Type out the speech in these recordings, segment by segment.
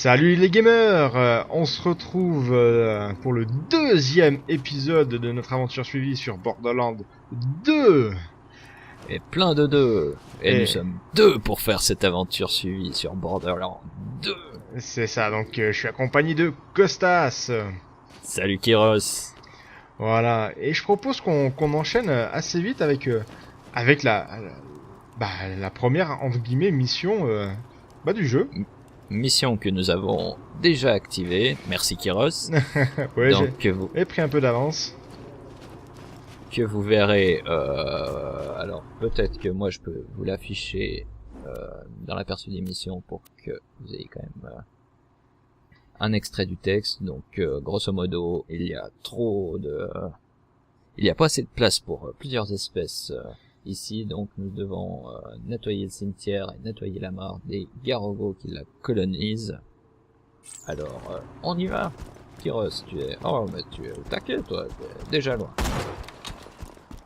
Salut les gamers, on se retrouve pour le deuxième épisode de notre aventure suivie sur Borderlands 2. Et plein de deux. Et Et- nous sommes deux pour faire cette aventure suivie sur Borderlands 2. C'est ça, donc je suis accompagné de Costas. Salut Kyros. Voilà, et je propose qu'on enchaîne assez vite avec la première entre guillemets mission du jeu. Mission que nous avons déjà activée. Merci Kyros. Ouais, Donc j'ai pris un peu d'avance. que vous verrez. Alors peut-être que moi je peux vous l'afficher dans l'aperçu des missions pour que vous ayez quand même un extrait du texte. Donc grosso modo, il y a pas assez de place pour plusieurs espèces ici, donc nous devons nettoyer le cimetière et nettoyer la mare des Garogos qui la colonisent. Alors, on y va. Kyros, tu es au taquet, toi, tu es déjà loin.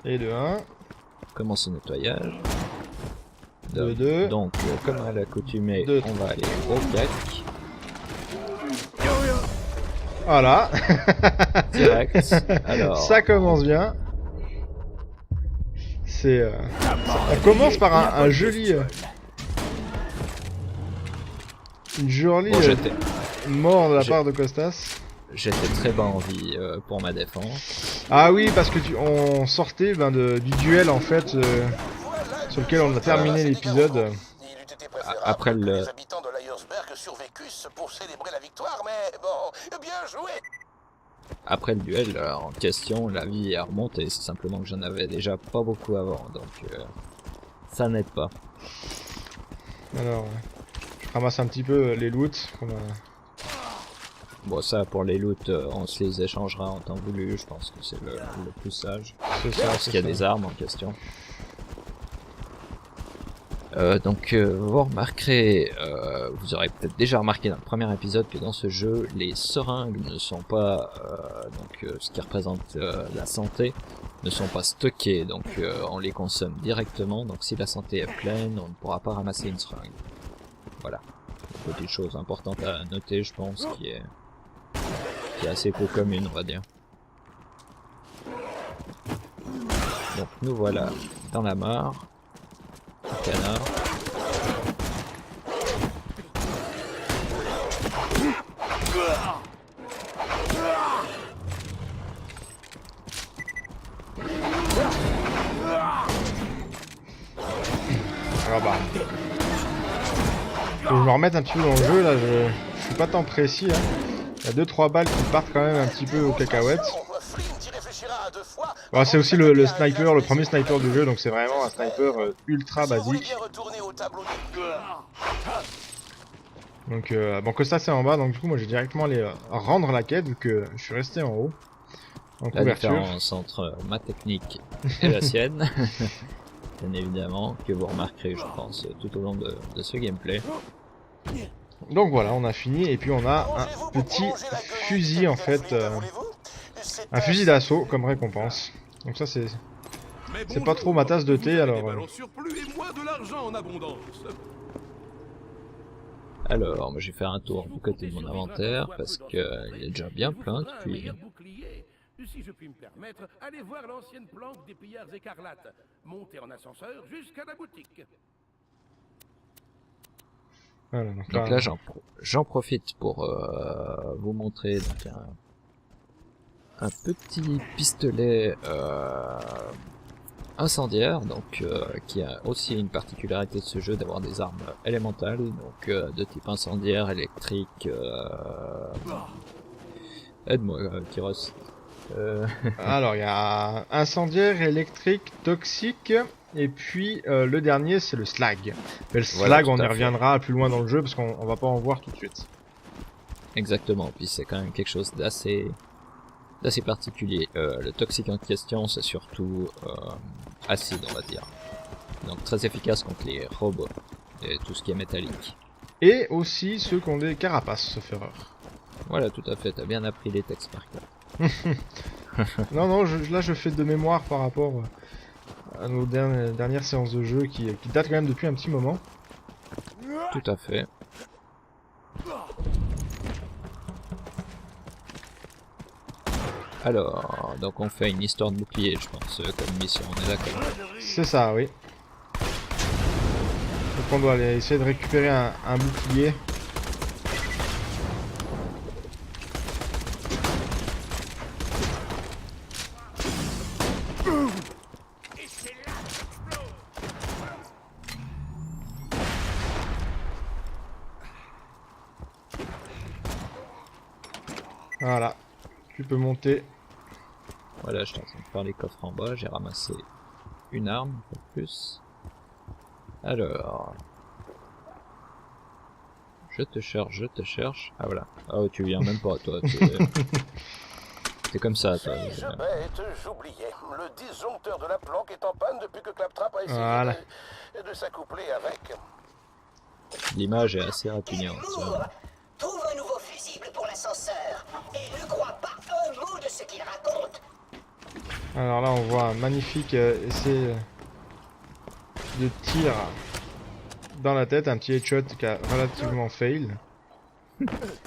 Et de 1, Commence le nettoyage. de 2, Donc, comme à l'accoutumée, Deux. on va aller au cac. voilà. Direct. Alors, Ça commence bien. On commence par un joli, une jolie bon, mort de la j'ai- part de Costas. j'étais très bas en vie pour ma défense. Ah oui, parce que on sortait du duel en fait sur lequel on a terminé l'épisode. Après le- les habitants de Lyersberg survécussent pour célébrer la victoire, mais bon, bien joué. Après le duel en question, la vie a remonté. C'est simplement que j'en avais déjà pas beaucoup avant, donc ça n'aide pas. Alors, je ramasse un petit peu les loots. Bon, ça pour les loots, on se les échangera en temps voulu. Je pense que c'est le plus sage. C'est ça, Parce qu'il y a des armes en question. Donc vous remarquerez, vous aurez peut-être déjà remarqué dans le premier épisode que dans ce jeu, les seringues ne sont pas, ce qui représente la santé, ne sont pas stockées, donc on les consomme directement, donc si la santé est pleine, on ne pourra pas ramasser une seringue. Voilà, une petite chose importante à noter, je pense, qui est assez peu commune, on va dire. Donc nous voilà dans la mare. Canard. Ah bah. Faut que je me remette un petit peu dans le jeu là, je suis pas tant précis. Hein. Il y a 2-3 balles qui partent quand même un petit peu aux cacahuètes. Bon, c'est aussi le sniper, le premier sniper du jeu, donc c'est vraiment un sniper ultra basique. Donc bon, Costa c'est en bas, donc du coup moi j'ai directement allé rendre la quête vu que je suis resté en haut. En La couverture. différence entre ma technique et la sienne, bien évidemment, que vous remarquerez, je pense, tout au long de ce gameplay. Donc voilà, on a fini et puis on a un petit fusil en fait, un fusil d'assaut comme récompense. Donc ça c'est pas trop ma tasse de thé alors. Alors, moi j'ai fait un tour du côté de mon inventaire parce qu'il est déjà bien plein depuis. Si je puis me permettre, allez voir l'ancienne planque des pillards écarlates. Montez en ascenseur jusqu'à la boutique. Voilà, Donc là j'en profite pour vous montrer donc, un petit pistolet incendiaire, donc qui a aussi une particularité de ce jeu d'avoir des armes élémentales, donc de type incendiaire, électrique. Aide-moi, Kyros. Alors il y a incendiaire, électrique, toxique et puis le dernier c'est le slag. Mais le Voilà, slag tout on y à fait. reviendra plus loin dans le jeu parce qu'on va pas en voir tout de suite. Exactement, puis c'est quand même quelque chose d'assez particulier. Le toxique en question, c'est surtout acide, on va dire. Donc très efficace contre les robots et tout ce qui est métallique. Et aussi ceux qui ont des carapaces, sauf erreur. Voilà, tout à fait, t'as bien appris les textes par cœur. Non, là je fais de mémoire par rapport à nos dernières séances de jeu qui datent quand même depuis un petit moment. Tout à fait. Alors, donc on fait une histoire de bouclier, je pense, comme mission, on est d'accord. C'est ça, oui. Donc on doit aller essayer de récupérer un bouclier. Voilà, tu peux monter. Voilà, je suis en train de faire les coffres en bas, j'ai ramassé une arme, pas plus. Alors... Je te cherche, je te cherche. Ah voilà. Oh, tu viens même pas, toi. T'es comme ça, toi. Si je bête, j'oubliais. Le disjoncteur de la planque est en panne depuis que Claptrap a essayé Voilà. de s'accoupler avec. L'image est assez répugnante. Trouve un nouveau fusible pour l'ascenseur et ne crois pas un mot de ce qu'il raconte. Alors là, on voit un magnifique essai de tir dans la tête, un petit headshot qui a relativement fail.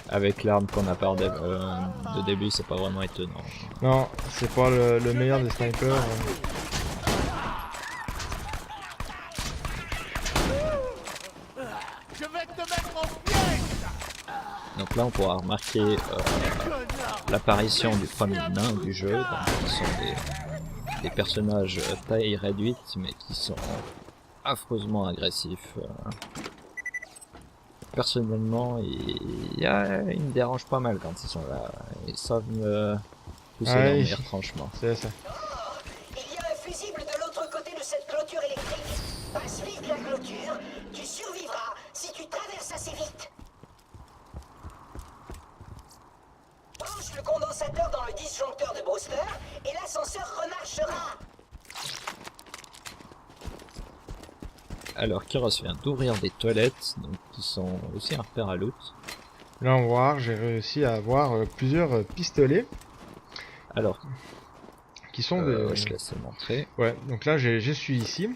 Avec l'arme qu'on a par de début, c'est pas vraiment étonnant. Non, c'est pas le meilleur des snipers. Je vais te mettre en piège. Donc là, on pourra remarquer l'apparition du premier nain du jeu, donc, qui sont des personnages taille réduite, mais qui sont affreusement agressifs. Personnellement, ils me dérangent pas mal quand ils sont là. Ils savent me pousser Ouais, dormir, franchement. C'est ça. Il y a un fusible de l'autre côté de cette clôture électrique. Passe vite la clôture, tu survivras si tu traverses assez vite. Branche le condensateur dans le disjoncteur de Brewster et l'ascenseur remarchera. Alors, Kyros vient d'ouvrir des toilettes, donc qui sont aussi un repère à loot. Là, on va voir, j'ai réussi à avoir plusieurs pistolets Alors, qui sont des... je laisse montrer. Ouais, donc là, je suis ici.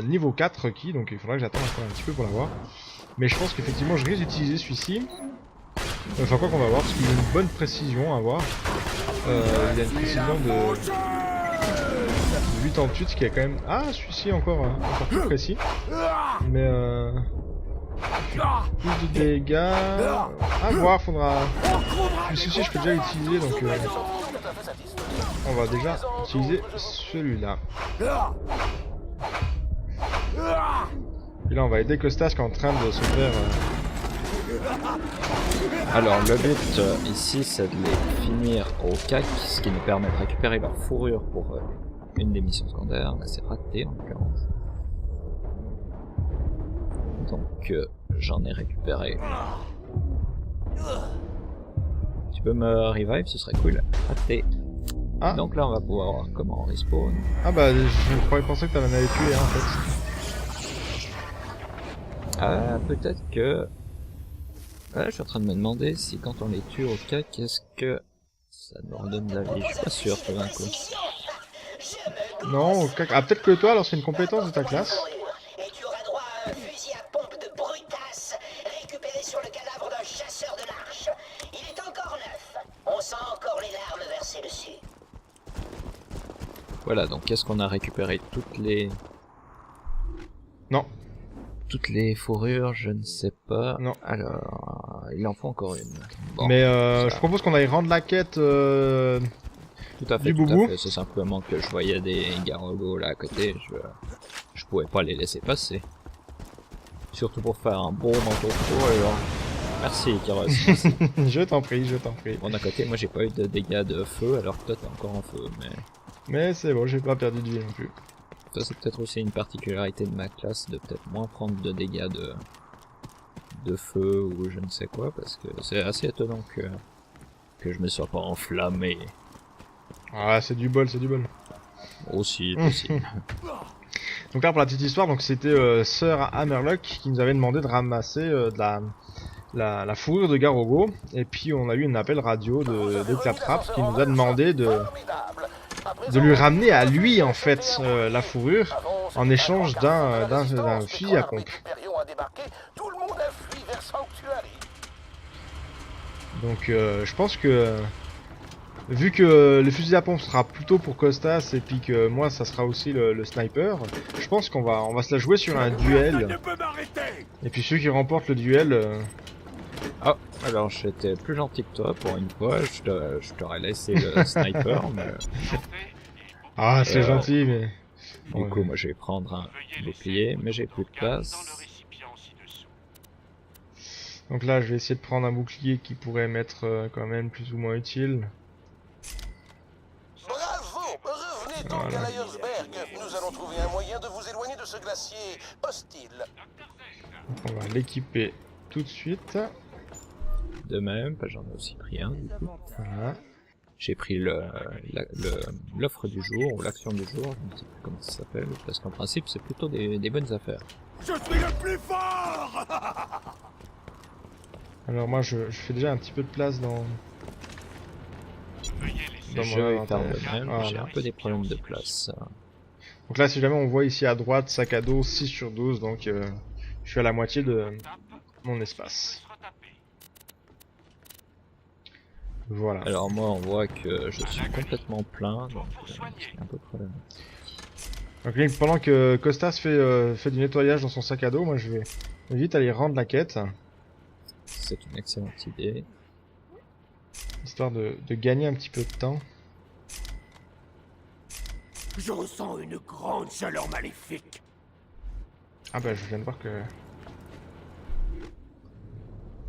Niveau 4 requis, donc il faudra que j'attende encore un petit peu pour l'avoir. Mais je pense qu'effectivement, je risque d'utiliser celui-ci. Enfin, quoi qu'on va voir, parce qu'il a une bonne précision à voir. Il a une précision de 88, ce qui est quand même... Ah, celui-ci encore plus précis. Mais plus de dégâts... À voir, faudra... Celui-ci, je peux déjà l'utiliser, donc... On va déjà utiliser celui-là. Et là, on va aider Costas qui est en train de se faire... Alors, le but ici, c'est de les finir au cac, ce qui nous permet de récupérer leur fourrure pour une des missions secondaires. Là, c'est raté en l'occurrence. Donc, j'en ai récupéré. Tu peux me revive, ce serait cool. Raté. Ah. Donc là, on va pouvoir voir comment on respawn. Ah bah, je croyais penser que t'en avais tué en fait. Ah, peut-être que... Là, je suis en train de me demander si quand on les tue au cac, est-ce que ça nous redonne de la vie. Je suis pas sûr tout d'un coup. Non, ah, peut-être que toi, alors c'est une compétence de ta classe. Et tu auras droit à un fusil à pompe de brutasse, récupéré sur le cadavre d'un chasseur de l'Arche. Il est encore neuf. On sent encore les larmes versées dessus. Voilà, donc est-ce qu'on a récupéré toutes les... Non. Toutes les fourrures, je ne sais pas. Non. Alors, il en faut encore une. Bon, mais je propose qu'on aille rendre la quête tout à fait, du boubou. C'est simplement que je voyais des garogos là à côté, je pouvais pas les laisser passer. Surtout pour faire un bon manteau de peau, alors... Merci, Kyros. Merci. Je t'en prie, je t'en prie. Bon, d'un côté, moi j'ai pas eu de dégâts de feu, alors que toi t'es encore en feu, mais... Mais c'est bon, j'ai pas perdu de vie non plus. Ça, c'est peut-être aussi une particularité de ma classe, de peut-être moins prendre de dégâts de feu ou je ne sais quoi, parce que c'est assez étonnant que je me sois pas enflammé. Ah, c'est du bol, c'est du bol. Aussi, possible. Donc là, pour la petite histoire, donc c'était Sir Hammerlock qui nous avait demandé de ramasser de la fourrure de Garogo, et puis on a eu un appel radio de Claptrap qui nous a demandé de lui ramener à lui en fait la fourrure en échange d'un fusil à pompe. Donc je pense que vu que le fusil à pompe sera plutôt pour Costas et puis que moi ça sera aussi le sniper, je pense qu'on va se la jouer sur un duel. Et puis celui qui remporte le duel... Ah, alors j'étais plus gentil que toi pour une fois, je t'aurais laissé le sniper, mais Ah, c'est gentil, mais... du coup moi je vais prendre un bouclier, mais j'ai plus de place. Donc là, je vais essayer de prendre un bouclier qui pourrait m'être quand même plus ou moins utile. Bravo! Revenez donc Voilà. à Lyersberg. Nous allons trouver un moyen de vous éloigner de ce glacier hostile. Donc on va l'équiper tout de suite. De même, bah, j'en ai aussi pris un du coup. Voilà. J'ai pris l'offre du jour, ou l'action du jour, je ne sais plus comment ça s'appelle, parce qu'en principe c'est plutôt des bonnes affaires. Je suis le plus fort. Alors moi, je fais déjà un petit peu de place dans Je vais faire inventaire. de même, Voilà. j'ai un peu des problèmes de place. Donc là, si jamais on voit ici à droite, sac à dos 6 sur 12, donc je suis à la moitié de mon espace. Voilà. Alors moi on voit que je suis complètement plein, donc c'est un peu problématique. Donc là, pendant que Costas fait du nettoyage dans son sac à dos, moi je vais vite aller rendre la quête, C'est une excellente idée. histoire de gagner un petit peu de temps. Je ressens une grande chaleur maléfique. Ah bah je viens de voir que...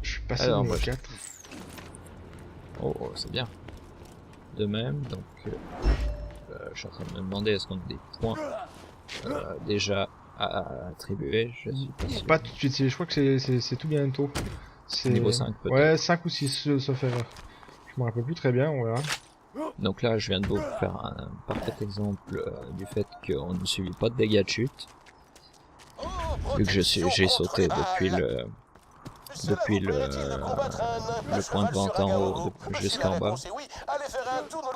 Je suis passé Alors, niveau moi, 4. Oh, c'est bien. De même, donc je suis en train de me demander est-ce qu'on a des points déjà à attribuer, je suis pas sûr. Pas tout de suite, je crois que c'est tout bientôt. C'est Niveau 5 peut-être. Ouais, 5 ou 6 sauf erreur. Je me rappelle plus très bien, on verra. Donc là je viens de vous faire un parfait exemple du fait qu'on ne subit pas de dégâts de chute, Oh, vu que j'ai sauté depuis le point de vente en haut jusqu'en bas. Oui, allez faire un tour de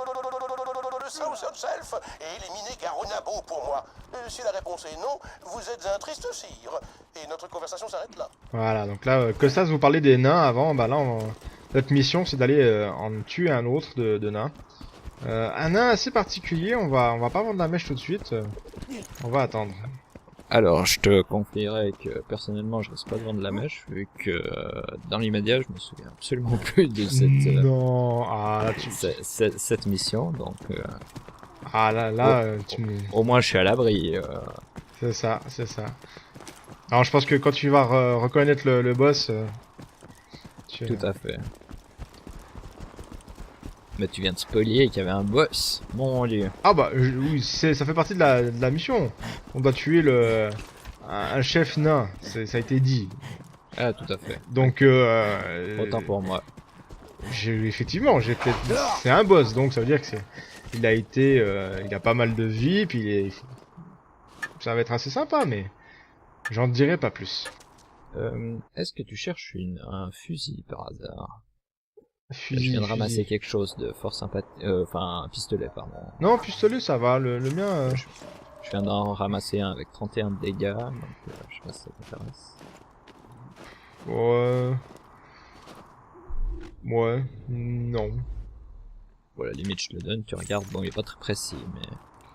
Southern Self et éliminer Garunabo pour moi. Si la réponse est non, vous êtes un triste sire. Et notre conversation s'arrête là. Voilà, donc là, Costas vous parlait des nains avant, bah là, notre mission c'est d'aller en tuer un autre de nains. Un nain assez particulier, on va pas vendre la mèche tout de suite, on va attendre. Alors je te confierai que personnellement je risque pas de vendre la mèche, vu que dans l'immédiat je me souviens absolument plus de Non, ah là, cette mission, donc ah là, tu me... au moins je suis à l'abri. C'est ça. Alors je pense que quand tu vas reconnaître le boss, Tout à fait. Mais tu viens de spoiler qu'il y avait un boss, mon dieu. Ah bah oui, ça fait partie de la mission. On doit tuer un chef nain, ça a été dit. Ah tout à fait. Donc Autant pour moi. effectivement, c'est un boss, donc ça veut dire que il a pas mal de vie, puis ça va être assez sympa, mais j'en dirai pas plus. Est-ce que tu cherches un fusil par hasard? Fusil, Je viens de ramasser fusil. quelque chose de fort sympathique, enfin un pistolet pardon. Non, pistolet ça va, le mien... Je viens d'en ramasser un avec 31 de dégâts, donc je sais pas si ça t'intéresse. Ouais, non. Bon, à la limite je te le donne, tu regardes, bon il est pas très précis, mais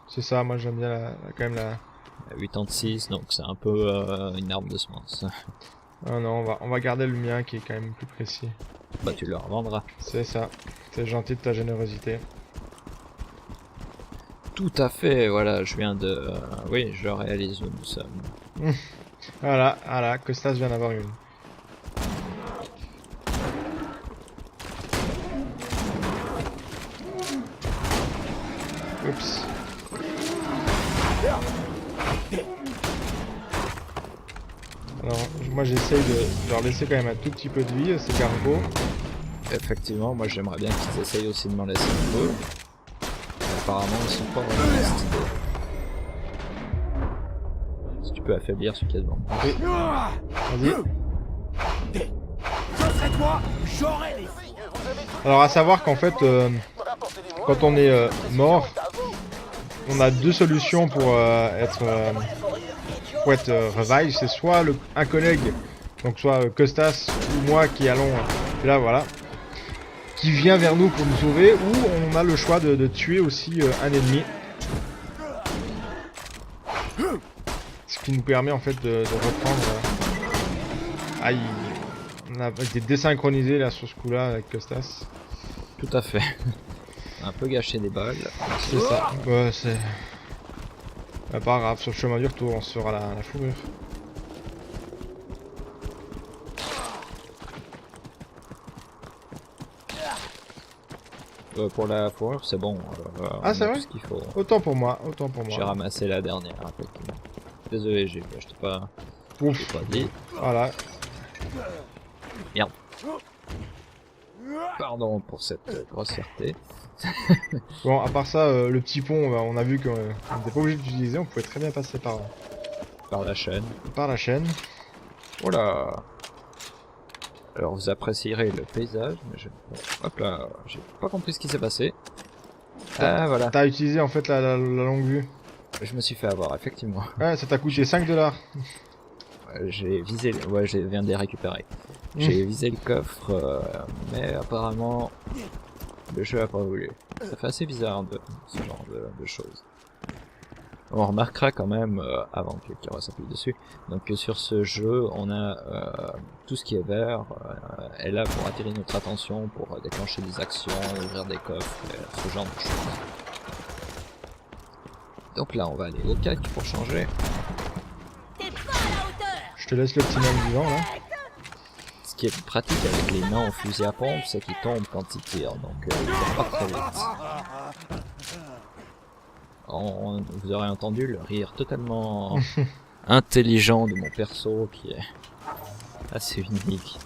C'est ça, moi j'aime bien quand même la... 86, donc c'est un peu une arme de semence. Ah non, on va garder le mien qui est quand même plus précis. Bah tu le revendras. C'est ça, c'est gentil de ta générosité. Tout à fait, voilà, je viens de... oui, je réalise où nous sommes. Voilà, Costas vient d'avoir une. Oups. Alors, moi j'essaye de leur laisser quand même un tout petit peu de vie, ces cargos. Effectivement, moi j'aimerais bien qu'ils essayent aussi de m'en laisser un peu. Mais apparemment ils sont pas vraiment dans cette idée. Si tu peux affaiblir ce qu'il y a devant moi. Oui. Vas-y. Je serai toi, j'aurai les filles. Alors à savoir qu'en fait, quand on est mort, on a deux solutions pour être revive. C'est soit un collègue, donc soit Costas ou moi qui allons... là voilà. qui vient vers nous pour nous sauver, ou on a le choix de tuer aussi un ennemi. Ce qui nous permet en fait de reprendre... Aïe, on a été désynchronisé là sur ce coup là avec Costas. Tout à fait. Un peu gâché des balles. C'est ça, ouais, c'est... Pas grave, sur le chemin du retour on se fera la fourrure. Pour la fourrure c'est bon. Ah c'est vrai, ce qu'il faut. autant pour moi, autant pour moi. J'ai ramassé la dernière. Effectivement. Désolé, je t'ai pas dit. Voilà. Merde. Pardon pour cette grossièreté. Bon, à part ça, le petit pont, on a vu qu'on n'était pas obligé d'utiliser, on pouvait très bien passer par la chaîne. Par la chaîne. Voilà. Alors vous apprécierez le paysage, mais je... Hop là, j'ai pas compris ce qui s'est passé. Ah voilà. T'as utilisé en fait la longue vue. Je me suis fait avoir, effectivement. Ouais, ça t'a coûté 5 $. J'ai visé... Ouais, je viens de les récupérer. J'ai visé le coffre, mais apparemment... Le jeu a pas voulu. Ça fait assez bizarre de ce genre de choses. On remarquera quand même, avant que Kira s'appuie dessus, donc que sur ce jeu, on a tout ce qui est vert, est là pour attirer notre attention, pour déclencher des actions, ouvrir des coffres, ce genre de choses. Donc là, on va aller au cac pour changer. Je te laisse le petit nain vivant là. Ce qui est pratique avec les nains en fusil à pompe, c'est qu'ils tombent quand ils tirent, donc ils vont pas très vite. Vous aurez entendu le rire totalement intelligent de mon perso qui est assez unique.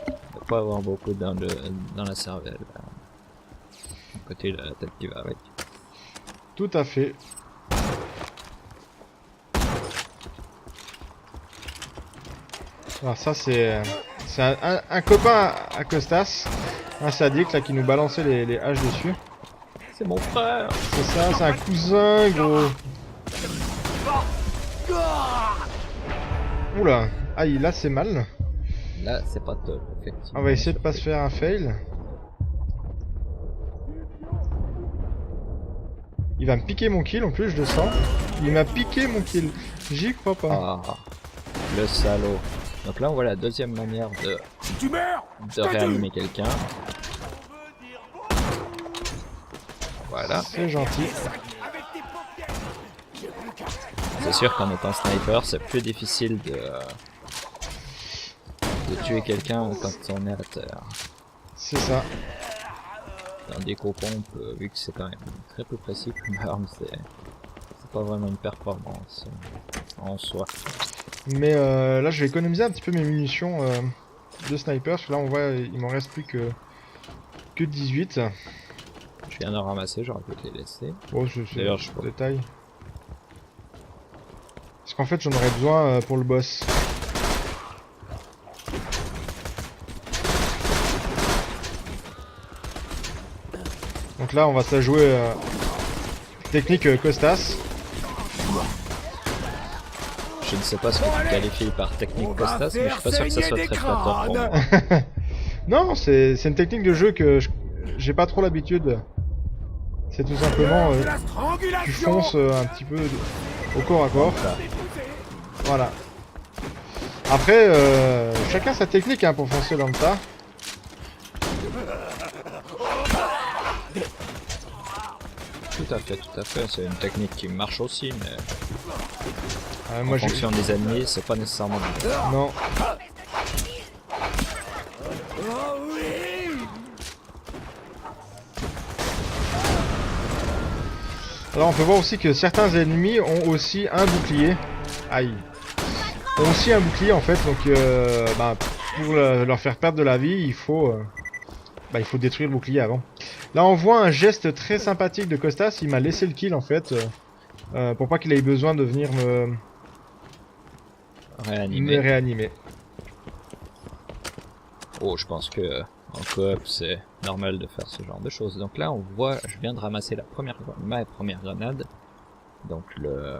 Il ne doit pas avoir beaucoup dans la cervelle. À côté de la tête qui va avec. Tout à fait. Alors ça c'est un copain à Costas, un sadique là qui nous balançait les haches dessus. C'est mon frère. C'est ça, c'est un cousin gros. Oula, aïe là c'est mal. Là c'est pas top effectivement. On va essayer de pas se faire un fail. Il va me piquer mon kill en plus, je le sens. Il m'a piqué mon kill. J'y crois pas. Ah, le salaud. Donc là on voit la deuxième manière de réanimer quelqu'un. Voilà. C'est gentil. C'est sûr qu'en étant sniper, c'est plus difficile de tuer quelqu'un quand on est à terre. C'est ça. Tandis qu'aux pompes, vu que c'est quand même très peu précis comme arme, c'est pas vraiment une performance en soi. Mais là je vais économiser un petit peu mes munitions de sniper, parce que là on voit il m'en reste plus que 18. Je viens de ramasser, j'aurais pu te les laisser. Oh c'est D'ailleurs je détail. Parce qu'en fait j'en aurais besoin pour le boss. Donc là on va se la jouer technique Costas. Je ne sais pas ce que tu qualifies par technique Costas, mais je suis pas sûr que ça soit très flatteur pour moi. Non, c'est une technique de jeu que j'ai pas trop l'habitude. C'est tout simplement tu fonces un petit peu au corps à corps. Voilà. Après, chacun sa technique hein, pour foncer dans le tas. Tout à fait, c'est une technique qui marche aussi, mais Moi, en fonction des ennemis, c'est pas nécessairement bon. Non. Alors on peut voir aussi que certains ennemis ont aussi un bouclier. Aïe. Ont aussi un bouclier en fait, donc pour leur faire perdre de la vie, il faut détruire le bouclier avant. Là on voit un geste très sympathique de Costas, il m'a laissé le kill en fait, pour pas qu'il ait besoin de venir me réanimer. Oh, je pense que en coop c'est normal de faire ce genre de choses. Donc là on voit, je viens de ramasser ma première grenade. Donc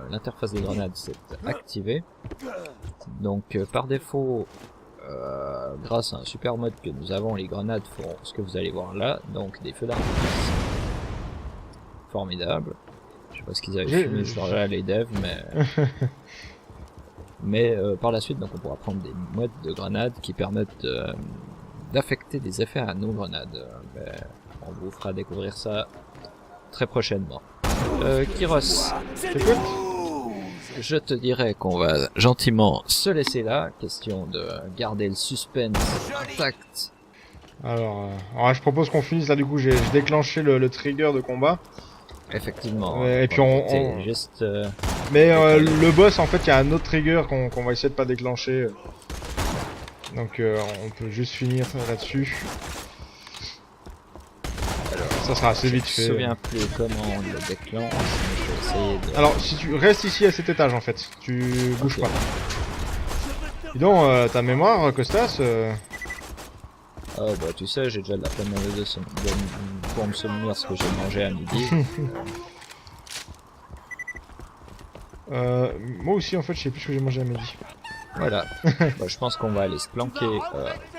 l'interface des grenades s'est activée. Donc par défaut, grâce à un super mode que nous avons, les grenades feront ce que vous allez voir là, donc des feux d'artifice. Formidable. Je sais pas ce qu'ils avaient fumé ce jour-là, les devs, mais par la suite, donc on pourra prendre des modes de grenades qui permettent d'affecter des effets à nos grenades. On vous fera découvrir ça très prochainement. Kyros, Écoute, je te dirais qu'on va gentiment se laisser là, question de garder le suspense intact. alors je propose qu'on finisse là, du coup, j'ai déclenché le trigger de combat. Effectivement. Et puis c'est juste... Mais le boss, en fait, il y a un autre trigger qu'on va essayer de pas déclencher. Donc on peut juste finir là-dessus. Ça sera assez vite fait. Je me souviens plus comment on le déclenche, mais je vais essayer de... Alors, si tu restes ici à cet étage, en fait, tu bouges pas. Dis donc, ta mémoire, Costas Oh bah tu sais, j'ai déjà de la peine pour me souvenir ce que j'ai mangé à midi. moi aussi, en fait, je sais plus ce que j'ai mangé à midi. Voilà. Bah, je pense qu'on va aller se planquer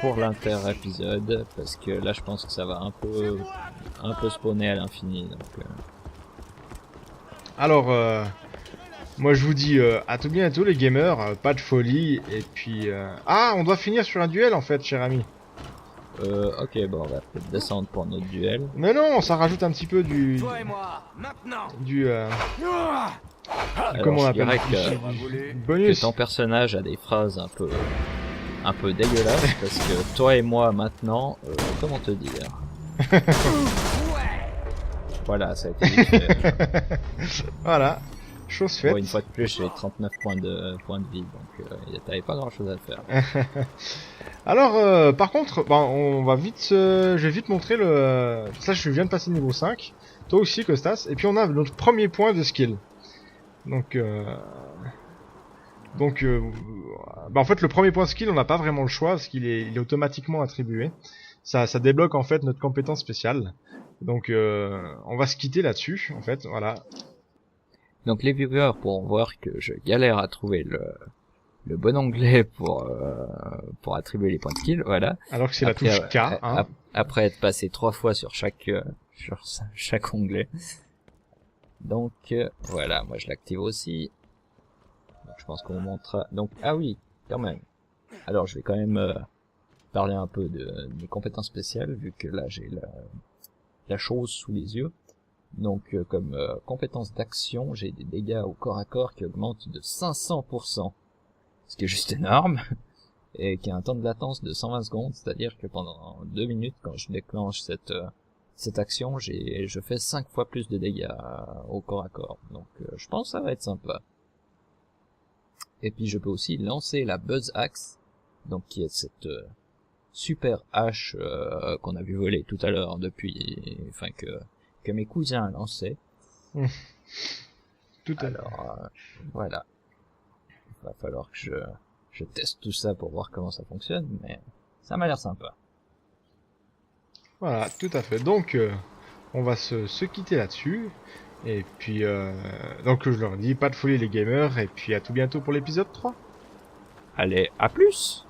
pour l'inter-épisode, parce que là je pense que ça va un peu spawner à l'infini. Donc, Alors, moi je vous dis à tout bientôt les gamers, pas de folie, et puis... Ah, on doit finir sur un duel en fait, cher ami. ok, bon, on va peut-être descendre pour notre duel. Mais non, ça rajoute un petit peu du... Toi et moi, maintenant. Alors, comment on je appelle dirais du que bonus. ton personnage a des phrases un peu dégueulasses, parce que toi et moi maintenant, comment te dire? Voilà, ça a été vite fait. Voilà, chose faite. Bon, une fois de plus, j'ai 39 points de vie, donc t'avais pas grand chose à faire. Alors, par contre, on va vite, je vais vite montrer le... Ça, je viens de passer niveau 5. Toi aussi, Costas. Et puis on a notre premier point de skill. Donc, en fait, le premier point de skill, on n'a pas vraiment le choix, parce qu'il est automatiquement attribué. Ça débloque en fait notre compétence spéciale. Donc, on va se quitter là-dessus, en fait, voilà. Donc les viewers pourront voir que je galère à trouver le bon onglet pour attribuer les points de skill, voilà. Alors que c'est la touche K, hein. Après être passé 3 fois sur chaque onglet. Donc voilà, moi je l'active aussi. Donc, je pense qu'on montrera. Donc ah oui, quand même. Alors je vais quand même parler un peu de mes compétences spéciales, vu que là j'ai la chose sous les yeux. Donc comme compétence d'action, j'ai des dégâts au corps à corps qui augmentent de 500%, ce qui est juste énorme, et qui a un temps de latence de 120 secondes, c'est-à-dire que pendant 2 minutes, quand je déclenche cette action, je fais 5 fois plus de dégâts au corps à corps. Donc je pense que ça va être sympa. Et puis je peux aussi lancer la Buzz Axe, donc qui est cette super hache qu'on a vu voler tout à l'heure depuis, enfin que mes cousins lançaient. Tout à Alors voilà, il va falloir que je teste tout ça pour voir comment ça fonctionne, mais ça m'a l'air sympa. Voilà, tout à fait. Donc, on va se quitter là-dessus. Et puis, donc je leur dis, pas de folie les gamers, et puis à tout bientôt pour l'épisode 3. Allez, à plus!